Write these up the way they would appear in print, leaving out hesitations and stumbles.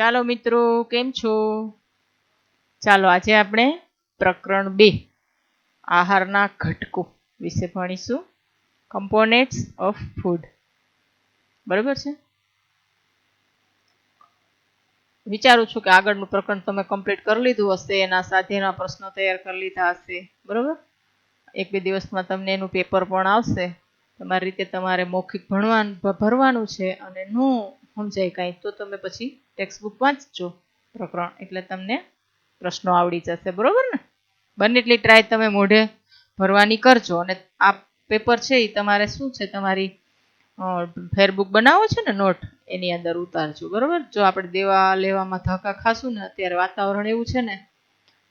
ચાલો મિત્રો, કેમ છો? ચાલો આજે આપણે પ્રકરણ 2 આહારના ઘટકો વિશે ભણીશું. કમ્પોનેન્ટ્સ ઓફ ફૂડ. બરાબર છે? વિચારું છું કે આગળનું પ્રકરણ તમે કમ્પ્લીટ કરી લીધું હશે, એના સાથેના પ્રશ્નો તૈયાર કરી લીધા હશે. બરાબર? 1-2 દિવસમાં તમને એનું પેપર પણ આવશે. તમારી રીતે તમારે મૌખિક ભરવાનું છે, અને ન સમજાય કાંઈ તો તમે પછી ટેક્સ્ટબુક વાંચજો પ્રકરણ, એટલે તમને પ્રશ્નો આવડી જશે. બરોબર ને? બને એટલી ટ્રાય તમે મોઢે ભરવાની કરજો. અને આ પેપર છે એ તમારે શું છે, તમારી ફેરબુક બનાવો છો ને નોટ, એની અંદર ઉતારજો. બરોબર? જો આપણે દેવા લેવામાં ધક્કા ખાશું ને, અત્યારે વાતાવરણ એવું છે ને,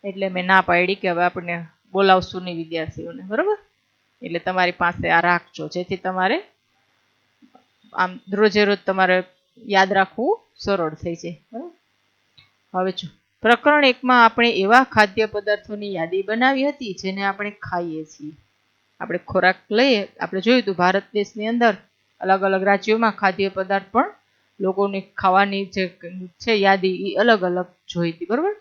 એટલે મેં ના પાડી કે હવે આપણે બોલાવશું નહીં વિદ્યાર્થીઓને. બરોબર? એટલે તમારી પાસે આ રાખજો, જેથી તમારે આમ રોજે રોજ તમારે યાદ રાખવું સરળ થઈ જાય. બરાબર? હવે જો પ્રકરણ 1માં આપણે એવા ખાદ્ય પદાર્થોની યાદી બનાવી હતી જેને આપણે ખાઈએ છીએ. આપણે ખોરાક લઈએ, આપણે જોયું હતું ભારત દેશની અંદર અલગ અલગ રાજ્યોમાં ખાદ્ય પદાર્થ પણ લોકોની ખાવાની જે છે યાદી એ અલગ અલગ જોઈ હતી. બરોબર?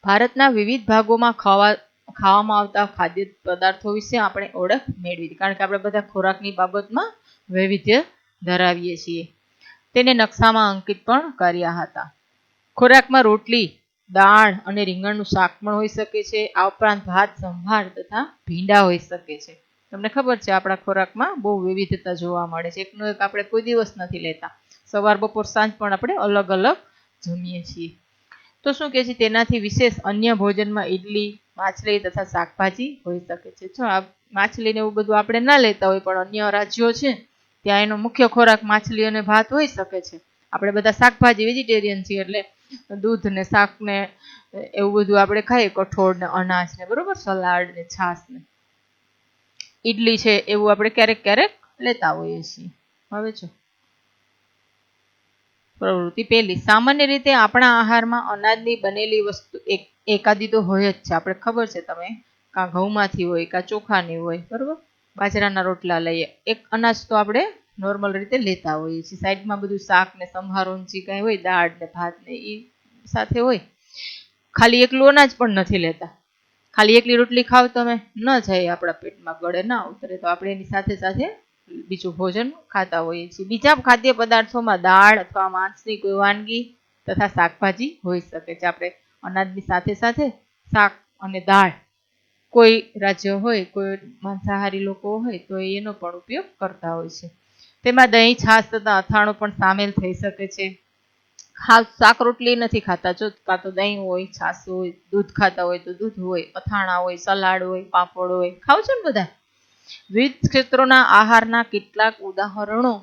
ભારતના વિવિધ ભાગોમાં ખાવામાં આવતા ખાદ્ય પદાર્થો વિશે આપણે ઓળખ મેળવી હતી, કારણ કે આપણે બધા ખોરાકની બાબતમાં વૈવિધ્ય ધરાવીએ છીએ. તેને નકશામાં અંકિત પણ કર્યા હતા. ખોરાકમાં રોટલી, દાળ અને રીંગણનું શાક પણ હોઈ શકે છે. આ ઉપરાંત ભાત, સંભાર તથા ભીંડા હોઈ શકે છે. તમને ખબર છે આપણા ખોરાકમાં બહુ વિવિધતા જોવા મળે છે. એકનો એક આપણે કોઈ દિવસ નથી લેતા. સવાર, બપોર, સાંજ પણ આપણે અલગ અલગ જમીએ છીએ. તો શું કહે છે, તેનાથી વિશેષ અન્ય ભોજનમાં ઈડલી, માછલી તથા શાકભાજી હોઈ શકે છે. જો આ માછલી ને એવું બધું આપણે ના લેતા હોય, પણ અન્ય રાજ્યો છે ત્યાં એનો મુખ્ય ખોરાક માછલી અને ભાત હોઈ શકે છે. આપણે બધા શાકભાજી વેજીટેરિયન છીએ, એટલે દૂધ ને શાક ને એવું બધું આપણે ખાઈએ, કઠોળ ને અનાજ ને, બરોબર, સલાડ ને છાશ ને ઈડલી છે એવું આપણે ક્યારેક ક્યારેક લેતા હોઈએ છીએ. હવે જો પ્રવૃત્તિ પહેલી, સામાન્ય રીતે આપણા આહારમાં અનાજની બનેલી વસ્તુ એકાદી તો હોય જ છે. આપણે ખબર છે, તમે કાં ઘઉંમાંથી હોય, કાં ચોખાની હોય, બરોબર, બાજરાના રોટલા લઈએ, એક અનાજ તો આપણે નોર્મલ રીતે લેતા હોઈએ છીએ. સાઈડમાં બધું શાક ને સંભારો જે કાંઈ હોય, દાળ ને ભાત ને એ સાથે હોય. ખાલી એકલું અનાજ પણ નથી લેતા. ખાલી એકલી રોટલી ખાવ તમે ન જાય, આપણા પેટમાં ગળે ના ઉતરે, તો આપણે એની સાથે સાથે બીજું ભોજન ખાતા હોઈએ છીએ. બીજા ખાદ્ય પદાર્થોમાં દાળ અથવા માંસની કોઈ વાનગી તથા શાકભાજી હોઈ શકે છે. આપણે અનાજની સાથે સાથે શાક અને દાળ, કોઈ રાજ્ય હોય, કોઈ માંસાહારી લોકો હોય તો એનો પણ ઉપયોગ કરતા હોય છે. તેમાં દહીં, છાશ તથા અથાણું પણ સામેલ થઈ શકે છે. શાક રોટલી નથી ખાતા, જો કાં તો દહીં હોય, છાશ હોય, દૂધ ખાતા હોય તો દૂધ હોય, અથાણા હોય, સલાડ હોય, પાપડ હોય, ખાવ છો ને બધા. વિવિધ ક્ષેત્રોના આહારના કેટલાક ઉદાહરણો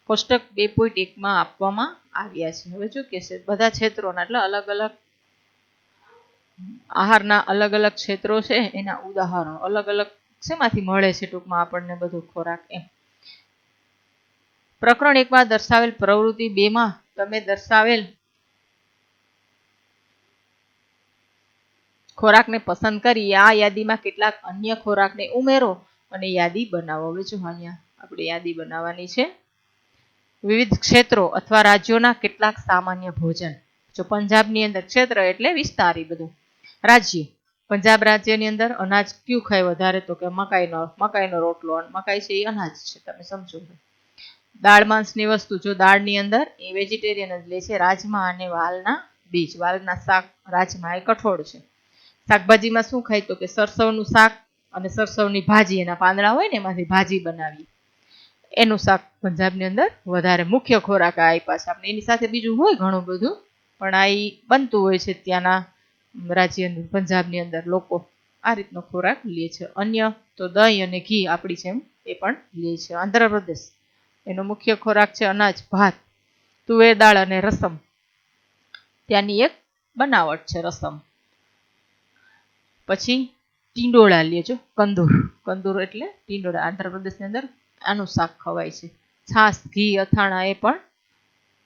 કોષ્ટક 2.1માં આપવામાં આવ્યા છે. હવે શું કે છે, બધા ક્ષેત્રોના એટલે અલગ અલગ આહારના અલગ અલગ ક્ષેત્રો છે, એના ઉદાહરણો અલગ અલગ શેમાંથી મળે છે ટૂંકમાં આપણને બધું ખોરાક એમ. પ્રકરણ 1માં દર્શાવેલ પ્રવૃત્તિ 2માં તમે દર્શાવેલ ખોરાકને પસંદ કરી આ યાદીમાં કેટલાક અન્ય ખોરાકને ઉમેરો અને યાદી બનાવો. હવે જો અહીંયા આપણે યાદી બનાવવાની છે. વિવિધ ક્ષેત્રો અથવા રાજ્યોના કેટલાક સામાન્ય ભોજન. જો પંજાબની અંદર ક્ષેત્ર એટલે વિસ્તાર, એ બધું રાજ્ય. પંજાબ રાજ્યની અંદર અનાજ કયું ખાય વધારે, તો કે મકાઈનો રોટલો, અને મકાઈ છે એ અનાજ છે, તમે સમજો. દાળ માંસની વસ્તુ, જો દાળની અંદર એ વેજીટેરિયન જ લે છે. રાજમા અને વાલના બીજ, વાલના શાક, રાજમા એ કઠોળ છે. શાકભાજીમાં શું ખાય, તો કે સરસવનું શાક અને સરસવની ભાજી, એના પાંદડા હોય ને એમાંથી ભાજી બનાવી, એનું શાક પંજાબની અંદર વધારે મુખ્ય ખોરાક આપ્યા છે આપણે. એની સાથે બીજું હોય ઘણું બધું, પણ આ બનતું હોય છે ત્યાંના રાજ્યની, પંજાબની અંદર લોકો આ રીતનો ખોરાક લે છે. અન્ય તો દહીં અને ઘી આપણી જેમ એ પણ લે છે. આંધ્રપ્રદેશ, એનો મુખ્ય ખોરાક છે અનાજ, ભાત, તુવેર દાળ અને રસમ, ત્યાંની એક બનાવટ છે રસમ. પછી ટીંડોળા લેજો, કંદૂર એટલે ટીંડોળા, આંધ્રપ્રદેશની અંદર આનું શાક ખવાય છે. છાશ, ઘી, અથાણા એ પણ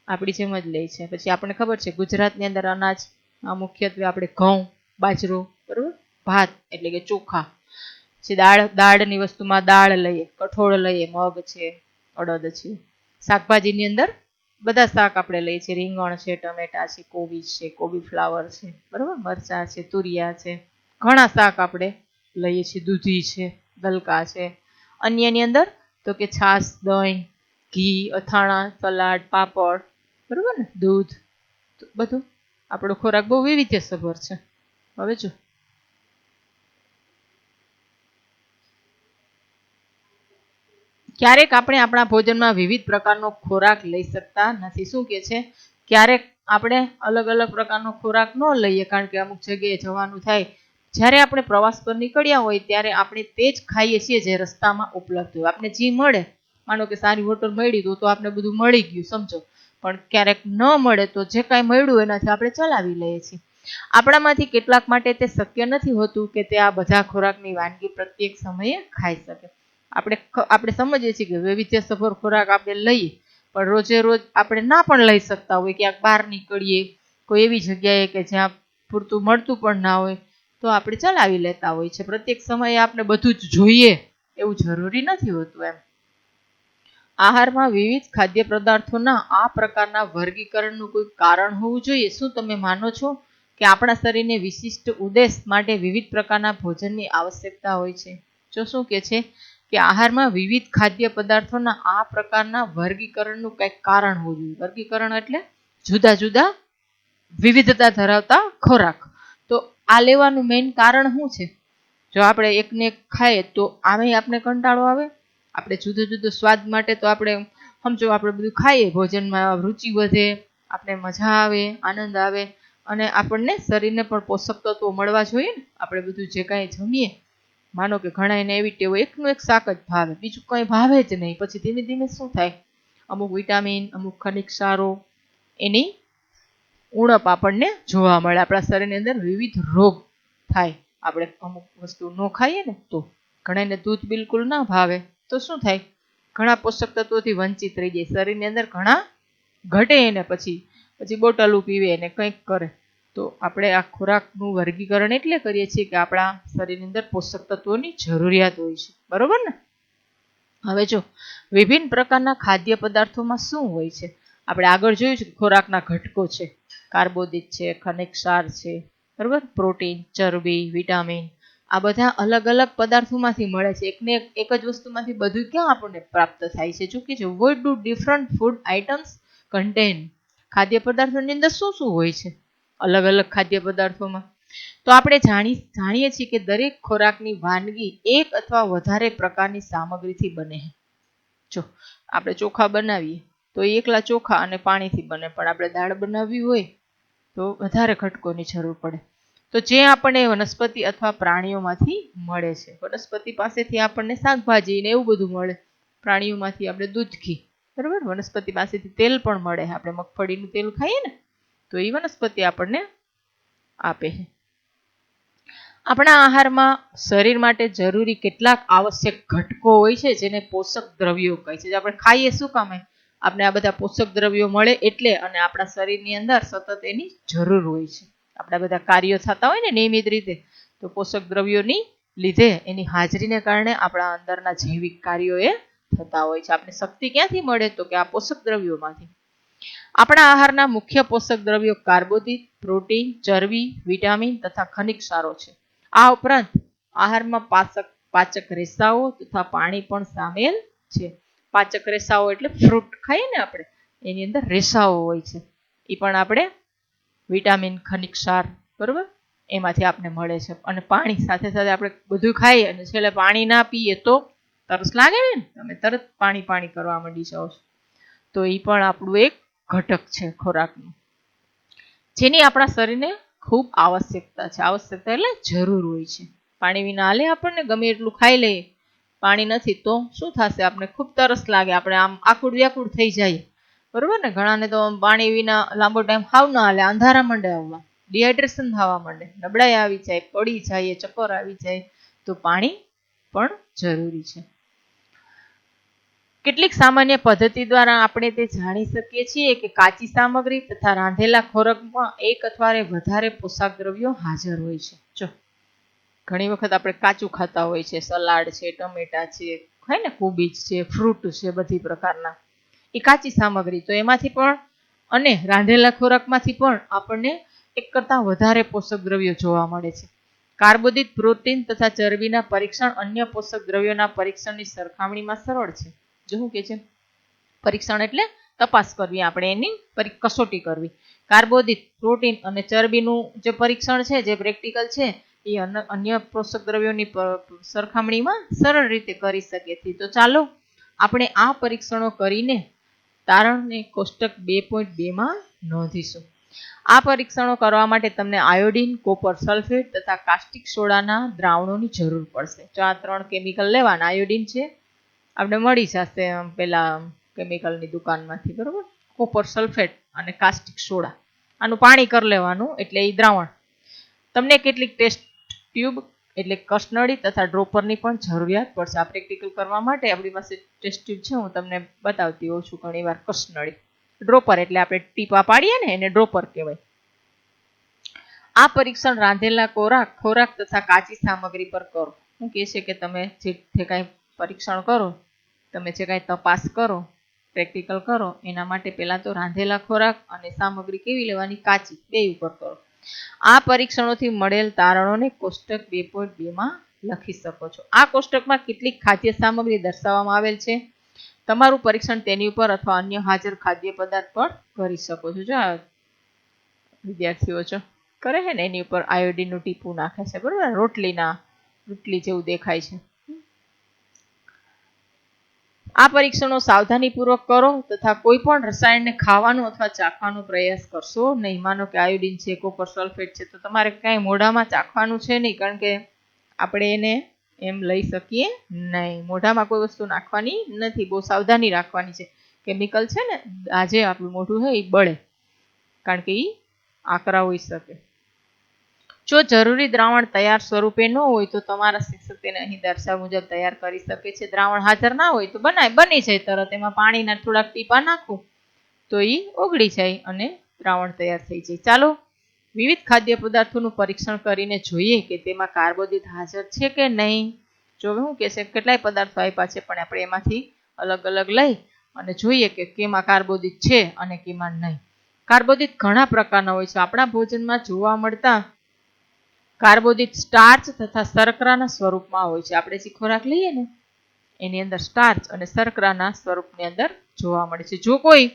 આપણી જેમ જ લે છે. પછી આપણને ખબર છે ગુજરાતની અંદર અનાજ મુખ્યત્વે આપણે ઘઉં, બાજરો, બરોબર, ભાત એટલે કે ચોખા છે. દાળની વસ્તુમાં દાળ લઈએ, કઠોળ લઈએ, મગ છે, અડદ છે. શાકભાજીની અંદર બધા શાક આપણે લઈએ છીએ, રીંગણ છે, ટમેટા છે, કોબીજ છે, કોબી ફ્લાવર છે, બરાબર, મરચાં છે, તુરિયા છે, ઘણા શાક આપણે લઈએ છીએ, દૂધી છે, ગલકા છે. અન્યની અંદર તો કે છાશ, દહીં, ઘી, અથાણા, સલાડ, પાપડ, બરાબર ને, દૂધ, બધું આપણો ખોરાક બહુ વૈવિધ્યસભર છે. હવે જો ક્યારેક આપણે આપણા ભોજનમાં વિવિધ પ્રકારનો ખોરાક લઈ શકતા નથી. શું કે છે, ક્યારેક આપણે અલગ અલગ પ્રકારનો ખોરાક ન લઈએ, કારણ કે અમુક જગ્યાએ જવાનું થાય. જ્યારે આપણે પ્રવાસ પર નીકળ્યા હોય ત્યારે આપણે તે જ ખાઈએ છીએ જે રસ્તામાં ઉપલબ્ધ હોય. આપણે જે મળે, માનો કે સારી હોટલ મળી તો આપણે બધું મળી ગયું સમજો, પણ ક્યારેક ન મળે તો જે કાંઈ મળ્યું એનાથી આપણે ચલાવી લઈએ છીએ. આપણામાંથી કેટલાક માટે તે શક્ય નથી હોતું કે તે આ બધા ખોરાકની વાનગી પ્રત્યેક સમયે ખાઈ શકે. આપણે સમજીએ છીએ કે વૈવિધ્યસભર ખોરાક આપણે લઈએ, પણ રોજે રોજ આપણે ના પણ લઈ શકતા હોય, ક્યાંક બહાર નીકળીએ કોઈ એવી જગ્યાએ કે જ્યાં પૂરતું મળતું પણ ના હોય, તો આપણે ચલાવી લેતા હોય છે. પ્રત્યેક સમયે આપણે બધું જ જોઈએ એવું જરૂરી નથી હોતું એમ. આહારમાં વિવિધ ખાદ્ય પદાર્થોના આ પ્રકારના વર્ગીકરણનું કોઈ કારણ હોવું જોઈએ. શું તમે માનો છો કે આપણા શરીરને વિશિષ્ટ ઉદ્દેશ માટે વિવિધ પ્રકારના ભોજનની આવશ્યકતા હોય છે? જો શું કે છે કે આહારમાં વિવિધ ખાદ્ય પદાર્થોના આ પ્રકારના વર્ગીકરણનું કંઈક કારણ હોવું જોઈએ. વર્ગીકરણ એટલે જુદા જુદા વિવિધતા ધરાવતા ખોરાક. તો આ લેવાનું મેઇન કારણ શું છે? જો આપણે એકને એક ખાઈએ તો આમે આપણે કંટાળો આવે. આપણે જુદો જુદો સ્વાદ માટે તો આપણે સમજો આપણે બધું ખાઈએ, ભોજનમાં રુચિ વધે, આપણે મજા આવે, આનંદ આવે, અને આપણને શરીરને પણ પોષક તત્વો મળવા જોઈએ ને. આપણે બધું જે કાંઈ જમીએ, માનો કે ઘણા એને એવી ટેવ એકનું એક શાક જ ભાવે, બીજું કંઈ ભાવે જ નહીં. પછી ધીમે ધીમે શું થાય, અમુક વિટામિન, અમુક ખનિજ ક્ષારો એની ઉણપ આપણને જોવા મળે. આપણા શરીરની અંદર વિવિધ રોગ થાય. આપણે અમુક વસ્તુ ન ખાઈએ ને તો. ઘણાને દૂધ બિલકુલ ના ભાવે તો શું થાય, ઘણા પોષક તત્વોથી વંચિત રહી જાય. શરીરની અંદર ઘણા ઘટે એને પછી બોટલું પીવે ને કંઈક કરે. તો આપણે આ ખોરાકનું વર્ગીકરણ એટલે કરીએ છીએ કે આપણા શરીરની અંદર પોષક તત્વોની જરૂરિયાત હોય છે, બરોબર ને. હવે જો વિભિન્ન પ્રકારના ખાદ્ય પદાર્થોમાં શું હોય છે, આપણે આગળ જોયું છે ખોરાકના ઘટકો છે, કાર્બોદિત છે, ખનિજ ક્ષાર છે, બરોબર, પ્રોટીન, ચરબી, વિટામિન, આ બધા અલગ અલગ પદાર્થોમાંથી મળે છે. એકને એક જ વસ્તુમાંથી બધું ક્યાં આપણને પ્રાપ્ત થાય છે? ચૂકી છે. What do different food items contain? ખાદ્ય પદાર્થોની અંદર શું શું હોય છે અલગ અલગ ખાદ્ય પદાર્થોમાં? તો આપણે જાણીએ છીએ કે દરેક ખોરાકની વાનગી એક અથવા વધારે પ્રકારની સામગ્રીથી બને. જો આપણે ચોખા બનાવીએ તો એકલા ચોખા અને પાણીથી બને, પણ આપણે દાળ બનાવવી હોય તો વધારે ઘટકોની જરૂર પડે. તો જે આપણને વનસ્પતિ અથવા પ્રાણીઓમાંથી મળે છે, વનસ્પતિ પાસેથી આપણને શાકભાજી ને એવું બધું મળે, પ્રાણીઓમાંથી આપણે દૂધ, ઘી, બરાબર, વનસ્પતિ પાસેથી તેલ પણ મળે. આપણે મગફળીનું તેલ ખાઈએ ને તો એ વનસ્પતિ આપણને આપે છે. આપણા આહારમાં શરીર માટે જરૂરી કેટલાક આવશ્યક ઘટકો હોય છે જેને પોષક દ્રવ્યો કહે છે. આપણે ખાઈએ શું કામે? આપણે આ બધા પોષક દ્રવ્યો મળે એટલે, અને આપણા શરીરની અંદર સતત એની જરૂર હોય છે. આપણા બધા કાર્યો થતા હોય ને નિયમિત રીતે, તો પોષક દ્રવ્યોની લીધે, એની હાજરીને કારણે આપણા અંદરના જૈવિક કાર્યો એ થતા હોય છે. આપણે શક્તિ ક્યાંથી મળે? તો કે આ પોષક દ્રવ્યોમાંથી. આપણા આહારના મુખ્ય પોષક દ્રવ્યો કાર્બોદિત, પ્રોટીન, ચરબી, વિટામિન તથા ખનિજ ક્ષારો છે. આ ઉપરાંત આહારમાં પાચક રેસાઓ તથા પાણી પણ સામેલ છે. પાચક રેસાઓ એટલે ફ્રૂટ ખાઈએ ને આપણે, એની અંદર રેસાઓ હોય છે, એ પણ આપણે વિટામિન, ખનિજ ક્ષાર, બરોબર, એમાંથી આપણે મળે છે. અને પાણી સાથે સાથે આપણે બધું ખાઈએ અને છેલ્લે પાણી ના પીએ તો તરસ લાગે ને, તમે તરત પાણી કરવા માંડી જાઓ છો. તો એ પણ આપણું એક ઘટક છે ખોરાકનું, જેની આપણા શરીરને ખૂબ આવશ્યકતા છે. આવશ્યકતા એટલે જરૂર હોય છે. પાણી વિના હાલે આપણને? ગમે એટલું ખાઈ લઈએ, પાણી નથી તો શું થશે? આપણે ખૂબ તરસ લાગે, આપણે આમ આકુડ વ્યાકુડ થઈ જાય, બરોબર ને. ઘણાને તો પાણી વિના લાંબો ટાઈમ હાવ ના હાલે, અંધારા માંડે આવવા, ડિહાઇડ્રેશન થવા માંડે, નબળાઈ આવી જાય, પડી જાય, ચક્કર આવી જાય. તો પાણી પણ જરૂરી છે. કેટલીક સામાન્ય પદ્ધતિ દ્વારા આપણે તે જાણી શકીએ છીએ કે કાચી સામગ્રી તથા રાંધેલા ખોરાકમાં એક અથવા વધારે પોષક દ્રવ્યો હાજર હોય છે. જો ઘણી વખત આપણે કાચું ખાતા હોય છે, સલાડ છે, ટમેટા છે, ખાય ને, કોબીજ છે, ફ્રૂટ છે, બધી પ્રકારના, એ કાચી સામગ્રી. તો એમાંથી પણ અને રાંધેલા ખોરાકમાંથી પણ આપણને એક કરતાં વધારે પોષક દ્રવ્યો જોવા મળે છે. કાર્બોદિત, પ્રોટીન તથા ચરબીના પરીક્ષણ અન્ય પોષક દ્રવ્યોના પરીક્ષણની સરખામણીમાં સરળ છે. જો શું કે છે પરીક્ષણ એટલે તપાસ કરવી, આપણે એની કસોટી કરવી. કાર્બોદિત, પ્રોટીન અને ચરબીનું જે પરીક્ષણ છે, જે પ્રેક્ટિકલ છે, એ અન્ય પોષક દ્રવ્યોની સરખામણીમાં સરળ રીતે કરી શકીએ છીએ. તો ચાલો આપણે આ પરીક્ષણો કરીને તારણને કોષ્ટક 2.2 નોંધીશું. આ પરીક્ષણો કરવા માટે તમને આયોડીન, કોપર સલ્ફેટ તથા કાસ્ટિક સોડાના દ્રાવણોની જરૂર પડશે. જો આ 3 કેમિકલ લેવાના, આયોડીન છે આપણે મળી જશે પેલા કેમિકલની દુકાનમાંથી, બરોબર. કોપર સલ્ફેટ અને કાસ્ટિક સોડા, આનું પાણી કરી લેવાનું એટલે એ દ્રાવણ. તમને કેટલીક ટેસ્ટ ટ્યુબ એટલે કસનળી તથા ડ્રોપરની પણ જરૂરિયાત પડશે. આ પ્રેક્ટિકલ કરવા માટે આપણી પાસે ટેસ્ટ ટ્યુબ છે, હું તમને બતાવતી હોઉં છું ઘણી વાર. કસનળી, ડ્રોપર એટલે આપણે ટીપા પાડીએ ને એને ડ્રોપર કહેવાય. આ પરીક્ષણ રાંધેલા ખોરાક તથા કાચી સામગ્રી પર કરો. શું કહે છે કે તમે જે કાંઈ પરીક્ષણ કરો, તમે જે કાંઈ તપાસ કરો, પ્રેક્ટિકલ કરો, એના માટે પહેલાં તો રાંધેલા ખોરાક અને સામગ્રી કેવી લેવાની? કાચી, બે ઉપર કરો. આ પરીક્ષણોથી મળેલ તારણોને કોષ્ટક 2.2 લખી શકો છો. આ કોષ્ટકમાં કેટલીક ખાદ્ય સામગ્રી દર્શાવવામાં આવેલ છે. તમારું પરીક્ષણ તેની ઉપર અથવા અન્ય હાજર ખાદ્ય પદાર્થ પર કરી શકો છો. જો વિદ્યાર્થીઓ છો કરે છે ને, એની ઉપર આયોડીનનું ટીપું નાખે છે, બરોબર. રોટલી જેવું દેખાય છે. આ પરીક્ષણો સાવધાનીપૂર્વક કરો તથા કોઈ પણ રસાયણને ખાવાનો અથવા ચાખવાનો પ્રયાસ કરશો નહીં. માનો કે આયોડીન છે, કોપર સલ્ફેટ છે, તો તમારે કાંઈ મોઢામાં ચાખવાનું છે નહીં, કારણ કે આપણે એને એમ લઈ શકીએ નહીં. મોઢામાં કોઈ વસ્તુ નાખવાની નથી, બહુ સાવધાની રાખવાની છે. કેમિકલ છે ને, આજે આપણું મોઢું છે એ બળે, કારણ કે એ આકરા હોઈ શકે. જો જરૂરી દ્રાવણ તૈયાર સ્વરૂપે ન હોય તો તમારા શિક્ષક તેને અહીં દર્શાવ્યા મુજબ તૈયાર કરી શકે છે. દ્રાવણ હાજર ના હોય તો બની જાય તરત. એમાં પાણીના થોડાક ટીપા નાખો તો એ ઓગળી જાય અને દ્રાવણ તૈયાર થઈ જાય. ચાલો વિવિધ ખાદ્ય પદાર્થોનું પરીક્ષણ કરીને જોઈએ કે તેમાં કાર્બોદિત હાજર છે કે નહીં. જો શું કે છે કેટલાય પદાર્થો આપ્યા છે, પણ આપણે એમાંથી અલગ અલગ લઈ અને જોઈએ કે કેમાં કાર્બોદિત છે અને કેમાં નહીં. કાર્બોદિત ઘણા પ્રકારના હોય છે. આપણા ભોજનમાં જોવા મળતા કાર્બોદિત સ્ટાર્ચ તથા શર્કરાના સ્વરૂપમાં હોય છે. આપણે જે ખોરાક લઈએ ને એની અંદર સ્ટાર્ચ અને શર્કરાના સ્વરૂપની અંદર જોવા મળે છે. જો કોઈ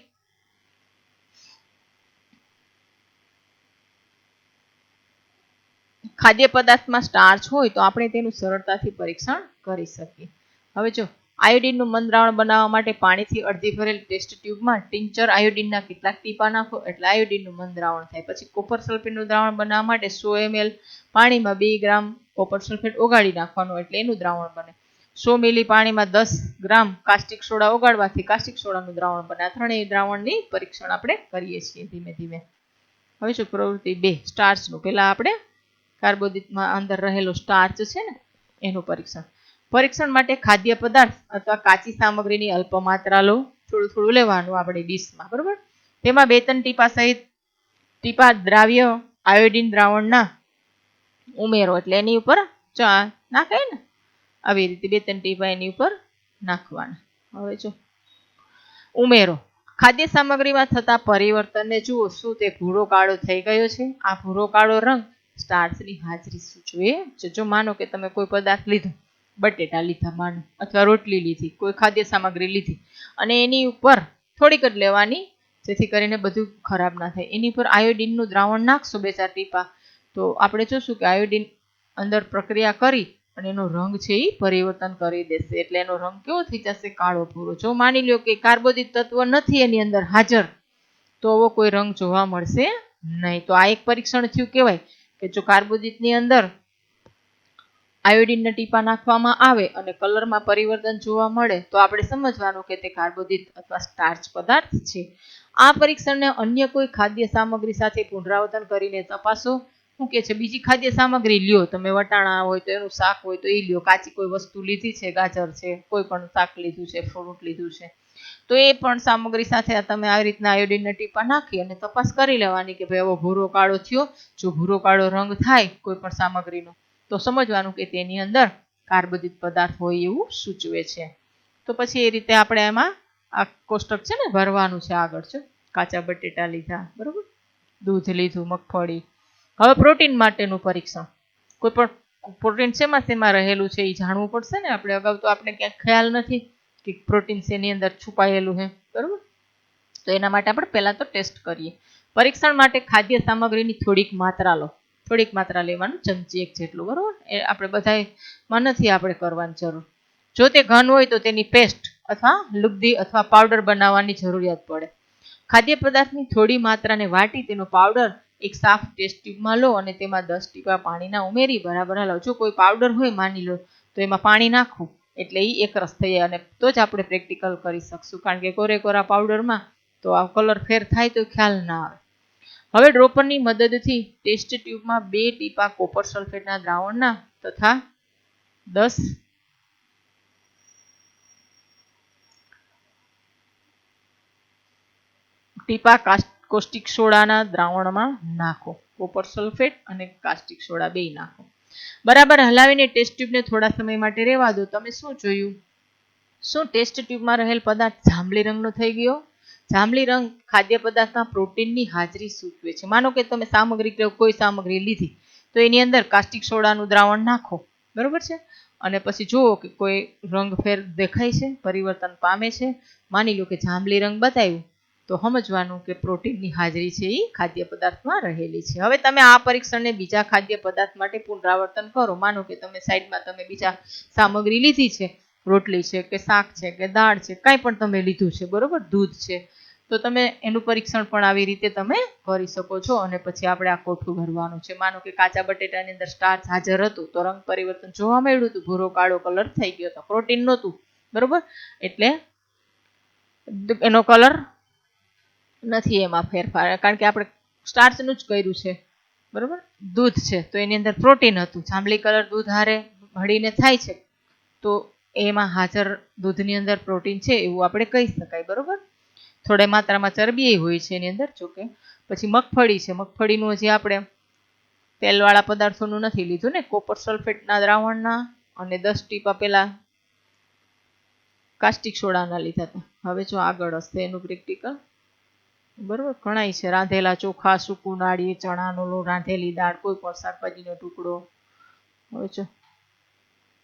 ખાદ્ય પદાર્થમાં સ્ટાર્ચ હોય તો આપણે તેનું સરળતાથી પરીક્ષણ કરી શકીએ. હવે જો આયોડીનનું મંદ દ્રાવણ બનાવવા માટે પાણીથી અડધી ભરેલ ટેસ્ટ ટ્યુબમાં ટિંચર આયોડીનના કેટલાક ટીપા નાખો એટલે આયોડીનનું મંદ દ્રાવણ થાય. પછી કોપર સલ્ફેટનું દ્રાવણ બનાવવા માટે 100 ml પાણીમાં 2 ગ્રામ કોપર સલ્ફેટ ઓગાળી નાખવાનું એટલે એનું દ્રાવણ બને. 100 મિલી પાણીમાં 10 ગ્રામ કાસ્ટિક સોડા ઓગાળવાથી કાસ્ટિક સોડાનું દ્રાવણ બને. આ ત્રણેય દ્રાવણની પરીક્ષણ આપણે કરીએ છીએ ધીમે ધીમે. હવે જો પ્રવૃત્તિ 2 સ્ટાર્ચનું, પહેલા આપણે કાર્બોદિતમાં અંદર રહેલો સ્ટાર્ચ છે ને એનું પરીક્ષણ માટે ખાદ્ય પદાર્થ અથવા કાચી સામગ્રીની અલ્પ માત્રા લો. થોડું થોડું લેવાનું આપણે ડીશમાં, બરોબર. તેમાં 2-3 ટીપા સહિત ટીપા દ્રાવ્ય આયોડીન દ્રાવણના ઉમેરો એટલે એની ઉપર નાખાય ને આવી રીતે 2-3 ટીપા એની ઉપર નાખવાના. હવે જો ઉમેરો. ખાદ્ય સામગ્રીમાં થતા પરિવર્તનને જુઓ. શું તે ભૂરો કાળો થઈ ગયો છે? આ ભૂરો કાળો રંગ સ્ટાર્ચની હાજરી સૂચવે છે. જો માનો કે તમે કોઈ પદાર્થ લીધો, બટેટા લીધા માનો, અથવા રોટલી લીધી, કોઈ ખાદ્ય સામગ્રી લીધી અને એની ઉપર થોડીક જ લેવાની જેથી કરીને બધું ખરાબ ના થાય. એની ઉપર આયોડીનનું દ્રાવણ નાખશો 2-4 ટીપા તો આપણે જોશું કે આયોડીન અંદર પ્રક્રિયા કરી અને એનો રંગ છે એ પરિવર્તન કરી દેશે. એટલે એનો રંગ કેવો થઈ જશે? કાળો ભૂરો. જો માની લો કે કાર્બોદિત તત્વ નથી એની અંદર હાજર તો આવો કોઈ રંગ જોવા મળશે નહીં. તો આ એક પરીક્ષણ થયું કહેવાય કે જો કાર્બોદિતની અંદર આયોડીનના ટીપા નાખવામાં આવે અને કલરમાં પરિવર્તન જોવા મળે તો આપણે સમજવાનું કે તે કાર્બોદિત અથવા સ્ટાર્ચ પદાર્થ છે. આ પરીક્ષણને અન્ય કોઈ ખાદ્ય સામગ્રી સાથે પુનરાવર્તન કરીને તપાસો. શું કે છે બીજી ખાદ્ય સામગ્રી લ્યો તમે, વટાણા હોય તો એનું શાક હોય તો એ લ્યો, કાચી કોઈ વસ્તુ લીધી છે, ગાજર છે, કોઈ પણ શાક લીધું છે, ફ્રૂટ લીધું છે, તો એ પણ સામગ્રી સાથે તમે આવી રીતના આયોડીનના ટીપા નાખી અને તપાસ કરી લેવાની કે ભાઈ એવો ભૂરો કાળો થયો. જો ભૂરો કાળો રંગ થાય કોઈ પણ સામગ્રીનો તો સમજવાનું કે તેની અંદર કાર્બોદિત પદાર્થ હોય એવું સૂચવે છે. તો પછી એ રીતે આપણે એમાં આ કોષ્ટક છે ને ભરવાનું છે આગળ છે. કાચા બટેટા લીધા, બરોબર, દૂધ લીધું, મગફળી. હવે પ્રોટીન માટેનું પરીક્ષણ. કોઈ પણ પ્રોટીન શેમાં રહેલું છે એ જાણવું પડશે ને આપણે. અગાઉ તો આપણે ક્યાંક ખ્યાલ નથી કે પ્રોટીન શેની અંદર છુપાયેલું છે, બરોબર. તો એના માટે આપણે પહેલા તો ટેસ્ટ કરીએ. પરીક્ષણ માટે ખાદ્ય સામગ્રીની થોડીક માત્રા લો. થોડીક માત્રા લેવાનું, ચમચી એક જેટલું, બરોબર. એ આપણે બધામાં નથી આપણે કરવાની જરૂર. જો તે ઘન હોય તો તેની પેસ્ટ અથવા લુગદી અથવા પાવડર બનાવવાની જરૂરિયાત પડે. ખાદ્ય પદાર્થની થોડી માત્રાને વાટી તેનો પાવડર એક સાફ ટેસ્ટ ટ્યુબમાં લો અને તેમાં 10 ટીપા પાણીના ઉમેરી બરાબર હલાવો. જો કોઈ પાવડર હોય માની લો તો એમાં પાણી નાખવું એટલે એ એકરસ થઈ જાય અને તો જ આપણે પ્રેક્ટિકલ કરી શકશું. કારણ કે કોરા પાવડરમાં તો આ કલર ફેર થાય તો ખ્યાલ ના આવે. હવે ડ્રોપરની મદદથી ટેસ્ટ ટ્યુબમાં 2 ટીપા કોપર સલ્ફેટના દ્રાવણના તથા 10 ટીપા કોસ્ટિક સોડાના દ્રાવણમાં નાખો. કોપર સલ્ફેટ અને કાસ્ટિક સોડા બે નાખો. બરાબર હલાવીને ટેસ્ટ ટ્યુબને થોડા સમય માટે રહેવા દો. તમે શું જોયું? શું ટેસ્ટ ટ્યુબમાં રહેલ પદાર્થ જાંબલી રંગનો થઈ ગયો? જાંબલી રંગ ખાદ્ય પદાર્થમાં પ્રોટીનની હાજરી સૂચવે છે. માનો કે તમે કોઈ સામગ્રી લીધી તો એની અંદર કાસ્ટિક સોડાનું દ્રાવણ નાખો, બરોબર છે, અને પછી જુઓ કે કોઈ રંગ ફેર દેખાય છે, પરિવર્તન પામે છે. માની લો કે જાંબલી રંગ બતાવ્યું તો સમજવાનું કે પ્રોટીનની હાજરી છે એ ખાદ્ય પદાર્થમાં રહેલી છે. હવે તમે આ પરીક્ષણને બીજા ખાદ્ય પદાર્થ માટે પુનરાવર્તન કરો. માનો કે તમે સાઈડમાં તમે બીજા સામગ્રી લીધી છે, રોટલી છે કે શાક છે કે દાળ છે, કાંઈ પણ તમે લીધું છે, બરોબર, દૂધ છે, તો તમે એનું પરીક્ષણ પણ આવી રીતે તમે કરી શકો છો. અને પછી આપણે આ કોઠું ભરવાનું છે. માનો કે કાચા બટેટાની અંદર સ્ટાર્ચ હાજર હતું તો રંગ પરિવર્તન જોવા મળ્યું હતું, ભૂરો કાળો કલર થઈ ગયો હતો, પ્રોટીન નહોતું, બરોબર, એટલે એનો કલર નથી એમાં ફેરફાર, કારણ કે આપણે સ્ટાર્ચનું જ કર્યું છે, બરોબર. દૂધ છે તો એની અંદર પ્રોટીન હતું, જાંબલી કલર દૂધ હારે ભળીને થાય છે તો એમાં હાજર દૂધની અંદર પ્રોટીન છે એવું આપણે કહી શકાય, બરોબર. થોડી માત્રામાં ચરબી હોય છે એની અંદર, જોકે. પછી મગફળી છે, મગફળીનું હજી આપણે તેલવાળા પદાર્થોનું નથી લીધું ને, કોપર સલ્ફેટના દ્રાવણના અને 10 ટીપા પેલા કાસ્ટિક સોડાના લીધા હતા. હવે જો આગળ હશે એનું પ્રેક્ટિકલ, બરોબર. ઘણાય છે, રાંધેલા ચોખા, સૂકું નાળિયેર, ચણાનો લોટ, રાંધેલી દાળ, કોઈ પણ શાકભાજીનો ટુકડો.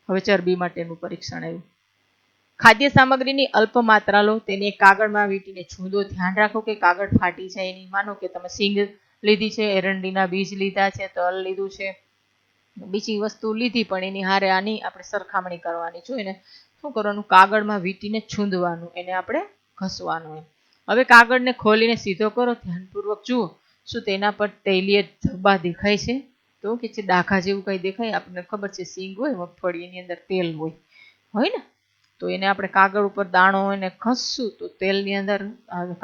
હવે ચરબી માટેનું પરીક્ષણ આવ્યું. ખાદ્ય સામગ્રીની અલ્પ માત્રા લો, તેને કાગળમાં વીંટીને છૂંદો. ધ્યાન રાખો કે કાગળ ફાટી જાય નહીં. માનો કે તમે સિંગ લીધી છે, એરંડીના બીજ લીધા છે, તલ લીધું છે, બીજી વસ્તુ લીધી પણ એની હારે આની આપણે સરખામણી કરવાની છે. એને શું કરવાનું? કાગળમાં વીંટીને છૂંદવાનું, એને આપણે ઘસવાનું. હવે કાગળને ખોલીને સીધો કરો, ધ્યાનપૂર્વક જુઓ શું તેના પર તૈલીય ધબ્બા દેખાય છે? તો કે છે ડાઘા જેવું કંઈ દેખાય? આપણને ખબર છે સિંગ હોય, મગફળી, એની અંદર તેલ હોય ને, તો એને આપણે કાગળ ઉપર દાણો એને ઘસશું તો તેલની અંદર